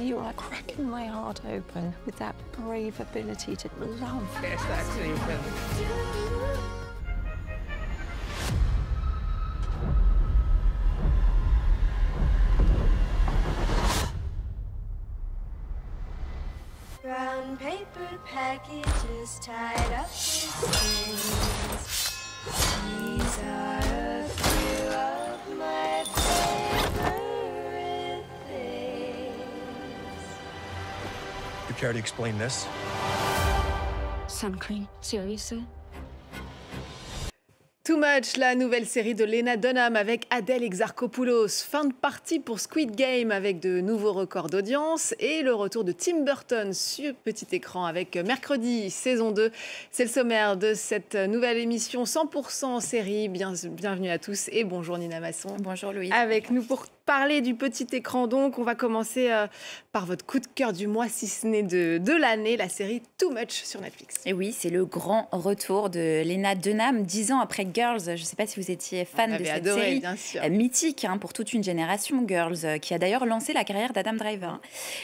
you are cracking my heart open with that brave ability to love. Yes, that's even. Brown paper packages tied up with strings. These are a few of my favorite things. You care to explain this? Sun cream, seriously? Too Much, la nouvelle série de Lena Dunham avec Adèle Exarchopoulos. Fin de partie pour Squid Game avec de nouveaux records d'audience et le retour de Tim Burton sur petit écran avec Mercredi, saison 2. C'est le sommaire de cette nouvelle émission 100% série. Bienvenue à tous et bonjour Nina Masson. Bonjour Louise. Avec nous pour parler du petit écran, donc on va commencer par votre coup de cœur du mois, si ce n'est de l'année, la série Too Much sur Netflix. Et oui, c'est le grand retour de Lena Dunham, 10 ans après Girls. Je ne sais pas si vous étiez fan de cette série mythique pour toute une génération, Girls, qui a d'ailleurs lancé la carrière d'Adam Driver.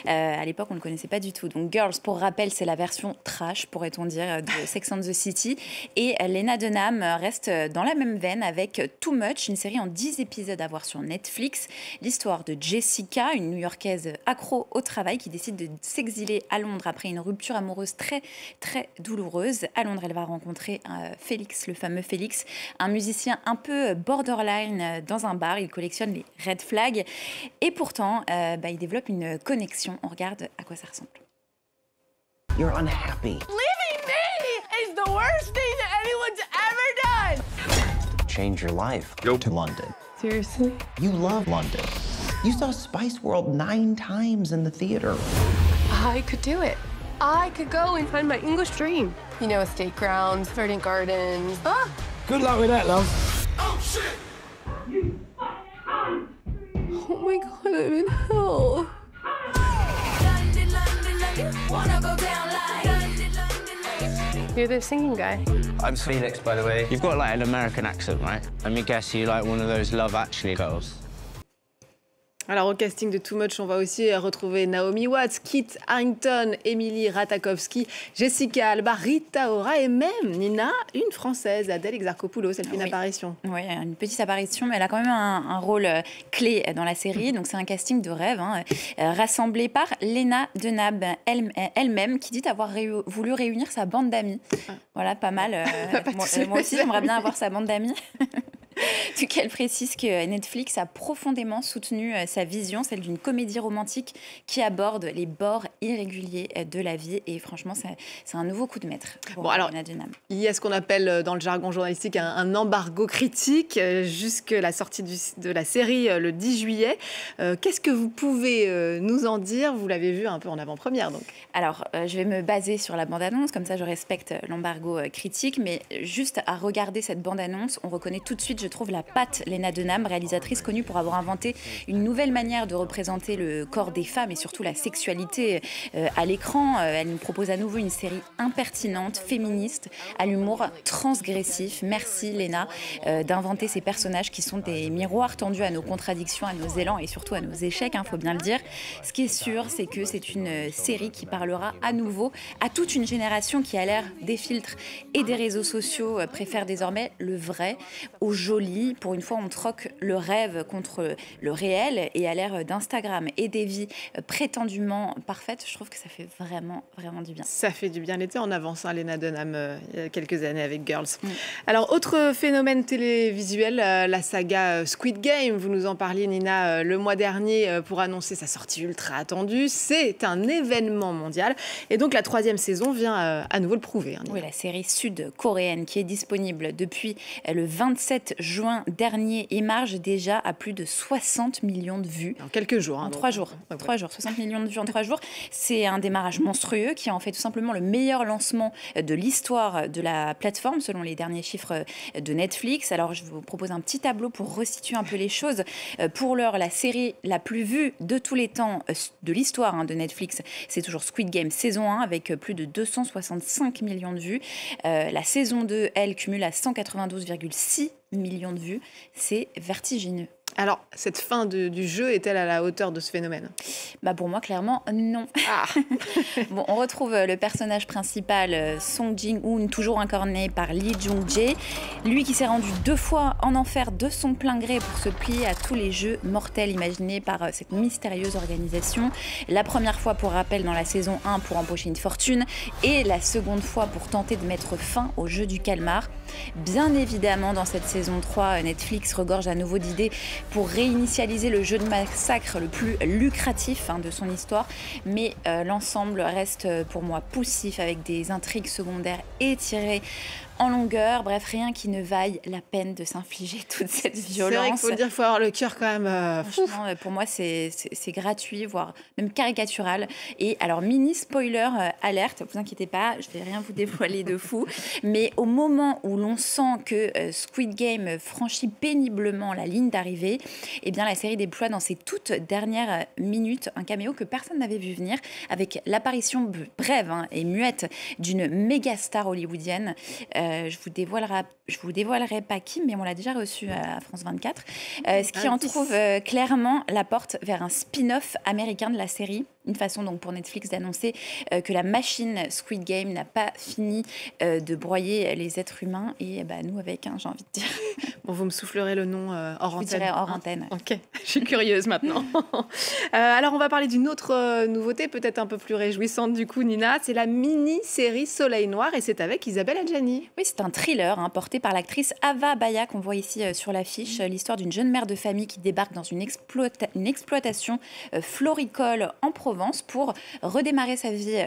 À l'époque, on ne le connaissait pas du tout. Donc Girls, pour rappel, c'est la version trash, pourrait-on dire, de Sex and the City. Et Lena Dunham reste dans la même veine avec Too Much, une série en 10 épisodes à voir sur Netflix. L'histoire de Jessica, une New-Yorkaise accro au travail qui décide de s'exiler à Londres après une rupture amoureuse très, très douloureuse. À Londres, elle va rencontrer Félix, le fameux Félix, un musicien un peu borderline dans un bar. Il collectionne les red flags et pourtant, il développe une connexion. On regarde à quoi ça ressemble. You're unhappy. Leaving me is the worst thing that anyone's ever done. Change your life. Go to London. Seriously? You love London. You saw Spice World 9 times in the theater. I could do it. I could go and find my English dream. You know, estate grounds, verdant gardens. Ah! Good luck with that, love. Oh, shit! Oh my God, I'm in hell. You're the singing guy. I'm Felix, by the way. You've got like an American accent, right? Let me guess, you like one of those Love Actually girls. Alors au casting de Too Much, on va aussi retrouver Naomi Watts, Kit Harington, Emily Ratajkowski, Jessica Alba, Rita Ora et même Nina, une Française, Adèle Exarchopoulos. Elle fait une apparition. Oui, une petite apparition, mais elle a quand même un rôle clé dans la série. Donc c'est un casting de rêve, rassemblé par Lena Dunham elle-même, qui dit avoir voulu réunir sa bande d'amis. Voilà, pas mal. Moi aussi, j'aimerais bien avoir sa bande d'amis. Donc elle précise que Netflix a profondément soutenu sa vision, celle d'une comédie romantique qui aborde les bords irréguliers de la vie. Et franchement, c'est un nouveau coup de maître pour Lena Dunham. Il y a ce qu'on appelle dans le jargon journalistique un embargo critique jusqu'à la sortie de la série le 10 juillet. Qu'est-ce que vous pouvez nous en dire? Vous l'avez vu un peu en avant-première, donc. Alors, je vais me baser sur la bande-annonce, comme ça je respecte l'embargo critique, mais juste à regarder cette bande-annonce, on reconnaît tout de suite, je trouve, la patte Lena Dunham, réalisatrice connue pour avoir inventé une nouvelle manière de représenter le corps des femmes et surtout la sexualité à l'écran. Elle nous propose à nouveau une série impertinente, féministe, à l'humour transgressif. Merci Lena d'inventer ces personnages qui sont des miroirs tendus à nos contradictions, à nos élans et surtout à nos échecs, faut bien le dire. Ce qui est sûr, c'est que c'est une série qui parlera à nouveau à toute une génération qui, à l'ère des filtres et des réseaux sociaux, préfère désormais le vrai au joli. Pour une fois, on troque le rêve contre le réel, et à l'ère d'Instagram et des vies prétendument parfaites, je trouve que ça fait vraiment, vraiment du bien. Ça fait du bien. Elle était en avance, Lena Dunham, il y a quelques années avec Girls. Alors, autre phénomène télévisuel, la saga Squid Game. Vous nous en parliez, Nina, le mois dernier pour annoncer sa sortie ultra attendue. C'est un événement mondial. Et donc, la 3e saison vient à nouveau le prouver. Oui, la série sud-coréenne qui est disponible depuis le 27 juin dernier émarge déjà à plus de 60 millions de vues. En quelques jours. En 3 jours. 3 jours, 60 millions de vues en 3 jours. C'est un démarrage monstrueux qui est en fait tout simplement le meilleur lancement de l'histoire de la plateforme, selon les derniers chiffres de Netflix. Alors, je vous propose un petit tableau pour resituer un peu les choses. Pour l'heure, la série la plus vue de tous les temps de l'histoire de Netflix, c'est toujours Squid Game saison 1 avec plus de 265 millions de vues. La saison 2, elle, cumule à 192,6 millions de vues. C'est vertigineux. Alors, cette fin du jeu est-elle à la hauteur de ce phénomène? Pour moi, clairement, non. Bon, on retrouve le personnage principal, Song Jin-hoon, toujours incarné par Lee Jung-jae. Lui qui s'est rendu 2 fois en enfer de son plein gré pour se plier à tous les jeux mortels imaginés par cette mystérieuse organisation. La première fois, pour rappel, dans la saison 1 pour empocher une fortune, et la seconde fois pour tenter de mettre fin au jeu du calmar. Bien évidemment, dans cette saison 3, Netflix regorge à nouveau d'idées pour réinitialiser le jeu de massacre le plus lucratif de son histoire, mais l'ensemble reste pour moi poussif avec des intrigues secondaires étirées en longueur, bref, rien qui ne vaille la peine de s'infliger toute cette violence. C'est vrai qu'il faut le dire, il faut avoir le cœur quand même. Franchement, pour moi, c'est gratuit, voire même caricatural. Et alors, mini spoiler alerte, vous inquiétez pas, je vais rien vous dévoiler de fou, mais au moment où l'on sent que Squid Game franchit péniblement la ligne d'arrivée, eh bien, la série déploie dans ses toutes dernières minutes un caméo que personne n'avait vu venir, avec l'apparition brève et muette d'une méga star hollywoodienne. Je vous dévoilerai pas qui, mais on l'a déjà reçu à France 24, ce qui en trouve clairement la porte vers un spin-off américain de la série. Une façon donc pour Netflix d'annoncer que la machine Squid Game n'a pas fini de broyer les êtres humains, et nous avec, j'ai envie de dire. Bon, vous me soufflerez le nom hors antenne. Je dirais hors antenne. Ok, je suis curieuse maintenant. Alors, on va parler d'une autre nouveauté, peut-être un peu plus réjouissante du coup, Nina. C'est la mini-série Soleil Noir, et c'est avec Isabelle Adjani. Oui, c'est un thriller porté par l'actrice Ava Baya qu'on voit ici sur l'affiche. L'histoire d'une jeune mère de famille qui débarque dans une exploitation floricole en Provence pour redémarrer sa vie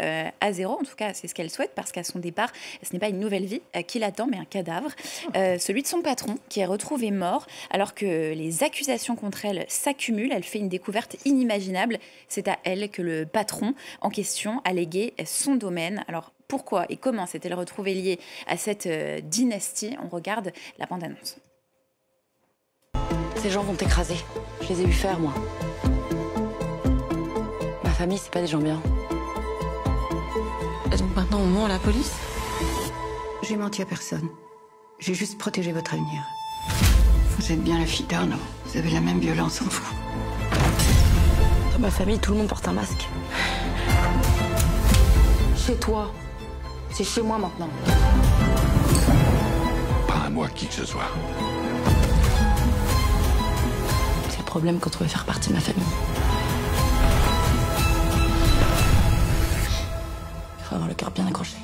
à zéro. En tout cas, c'est ce qu'elle souhaite, parce qu'à son départ, ce n'est pas une nouvelle vie qui l'attend, mais un cadavre. Celui de son patron, qui est retrouvé mort. Alors que les accusations contre elle s'accumulent, elle fait une découverte inimaginable. C'est à elle que le patron en question a légué son domaine. Alors, pourquoi et comment s'est-elle retrouvée liée à cette dynastie? On regarde la bande-annonce. Ces gens vont t'écraser. Je les ai vus faire, moi. Ma famille, c'est pas des gens bien. Et donc maintenant, on ment à la police? J'ai menti à personne. J'ai juste protégé votre avenir. Vous êtes bien la fille d'Arnaud. Vous avez la même violence en vous. Dans ma famille, tout le monde porte un masque. Chez toi, c'est chez moi maintenant. Pas à moi qui que ce soit. C'est le problème quand on veut faire partie de ma famille. Il faut avoir le cœur bien accroché.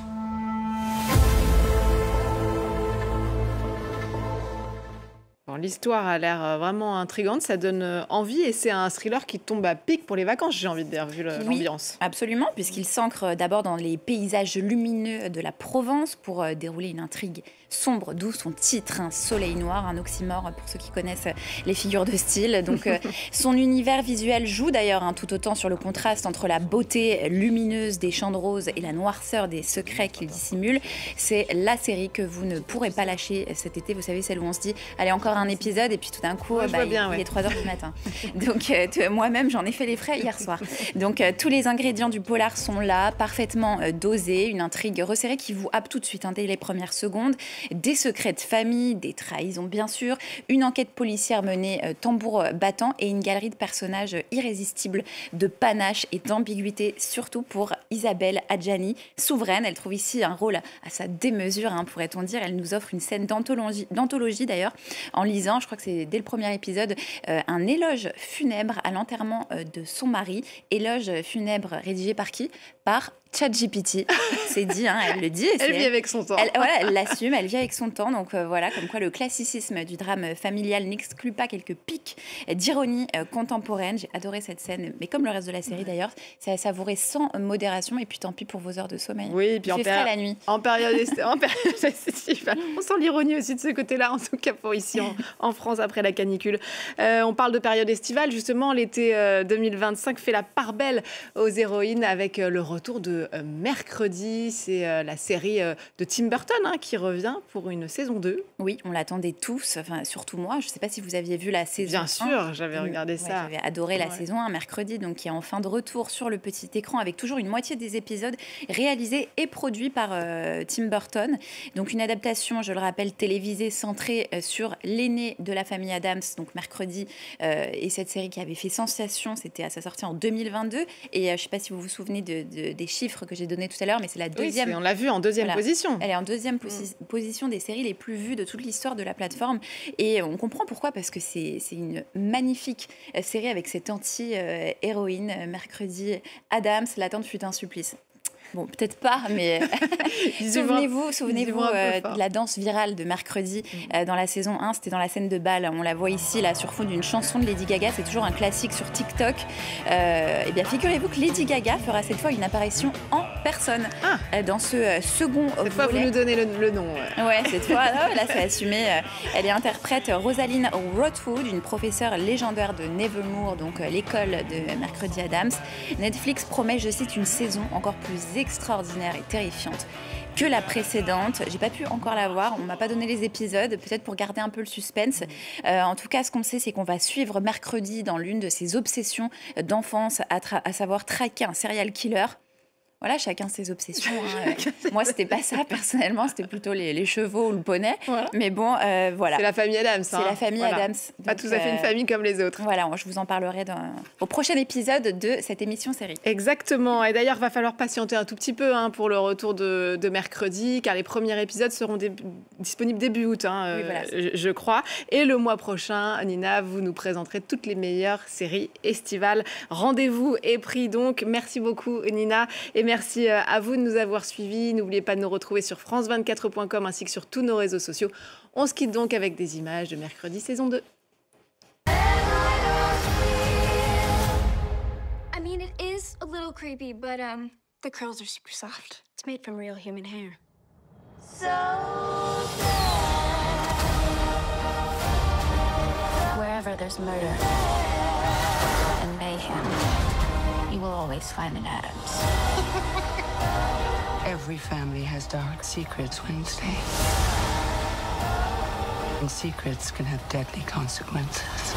L'histoire a l'air vraiment intrigante, ça donne envie, et c'est un thriller qui tombe à pic pour les vacances, j'ai envie de dire, vu l'ambiance. Oui, absolument, puisqu'il s'ancre d'abord dans les paysages lumineux de la Provence pour dérouler une intrigue sombre, d'où son titre, Soleil Noir, un oxymore pour ceux qui connaissent les figures de style. Donc, son univers visuel joue d'ailleurs tout autant sur le contraste entre la beauté lumineuse des champs de roses et la noirceur des secrets qu'il dissimule. C'est la série que vous ne pourrez pas lâcher cet été. Vous savez, celle où on se dit, allez, encore un épisode, et puis tout d'un coup, il est 3h du matin. Donc, moi-même, j'en ai fait les frais hier soir. Donc, tous les ingrédients du polar sont là, parfaitement dosés, une intrigue resserrée qui vous happe tout de suite dès les premières secondes. Des secrets de famille, des trahisons bien sûr, une enquête policière menée tambour battant, et une galerie de personnages irrésistibles, de panache et d'ambiguïté, surtout pour Isabelle Adjani. Souveraine, elle trouve ici un rôle à sa démesure, pourrait-on dire. Elle nous offre une scène d'anthologie d'ailleurs, en lisant, je crois que c'est dès le premier épisode, un éloge funèbre à l'enterrement de son mari. Éloge funèbre rédigé par qui? Par ChatGPT, c'est dit, elle le dit. Elle vit avec son temps. Elle l'assume, elle vit avec son temps. Donc voilà, comme quoi le classicisme du drame familial n'exclut pas quelques pics d'ironie contemporaine. J'ai adoré cette scène, mais comme le reste de la série d'ailleurs, c'est à savourer sans modération. Et puis tant pis pour vos heures de sommeil. Oui, et puis il fait frais la nuit. En période estivale. On sent l'ironie aussi de ce côté-là, en tout cas pour ici en France après la canicule. On parle de période estivale, justement, l'été 2025 fait la part belle aux héroïnes avec le retour de de mercredi. C'est la série de Tim Burton qui revient pour une saison 2. Oui, on l'attendait tous, enfin surtout moi. Je ne sais pas si vous aviez vu la saison 1. Bien sûr, j'avais regardé ça. J'avais adoré la saison 1, mercredi, donc qui est enfin de retour sur le petit écran avec toujours une moitié des épisodes réalisés et produits par Tim Burton. Donc une adaptation, je le rappelle, télévisée centrée sur l'aîné de la famille Addams, donc mercredi, et cette série qui avait fait sensation, c'était à sa sortie en 2022. Et je ne sais pas si vous vous souvenez des chiffres que j'ai donnés tout à l'heure, mais c'est la deuxième. Oui, on l'a vu en deuxième position. Elle est en deuxième position des séries les plus vues de toute l'histoire de la plateforme. Et on comprend pourquoi, parce que c'est une magnifique série avec cette anti-héroïne, mercredi Addams, l'attente fut un supplice. Bon, peut-être pas, mais souvenez-vous de la danse virale de mercredi dans la saison 1, c'était dans la scène de bal. On la voit ici, là, sur fond d'une chanson de Lady Gaga. C'est toujours un classique sur TikTok. Et bien, figurez-vous que Lady Gaga fera cette fois une apparition en personne dans ce second volet. Cette fois, vous nous donnez le nom. Ouais, cette fois, là, c'est assumé. Elle interprète Rosalind Rothwood, une professeure légendaire de Nevermore, donc l'école de mercredi Addams. Netflix promet, je cite, une saison encore plus extraordinaire et terrifiante que la précédente. J'ai pas pu encore la voir, on m'a pas donné les épisodes, peut-être pour garder un peu le suspense. En tout cas, ce qu'on sait, c'est qu'on va suivre mercredi dans l'une de ses obsessions d'enfance, à savoir traquer un serial killer. Voilà, chacun ses obsessions. Moi, c'était pas ça, personnellement. C'était plutôt les chevaux ou le poney. Voilà. Mais bon, voilà. C'est la famille Addams. C'est la famille Addams. Pas tout à fait une famille comme les autres. Voilà, je vous en parlerai au prochain épisode de cette émission série. Exactement. Et d'ailleurs, il va falloir patienter un tout petit peu pour le retour de mercredi, car les premiers épisodes seront disponibles début août, oui, voilà. Je crois. Et le mois prochain, Nina, vous nous présenterez toutes les meilleures séries estivales. Rendez-vous est pris donc. Merci beaucoup, Nina. Et merci à vous de nous avoir suivis. N'oubliez pas de nous retrouver sur france24.com ainsi que sur tous nos réseaux sociaux. On se quitte donc avec des images de mercredi saison 2. I mean, it is a little creepy, but the curls are super soft. It's made from real human hair. So Wherever there's murder and mayhem, you will always find an Addams. Every family has dark secrets, Wednesday. And secrets can have deadly consequences.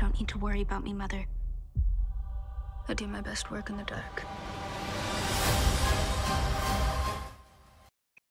you don't need to worry about me, Mother. I do my best work in the dark.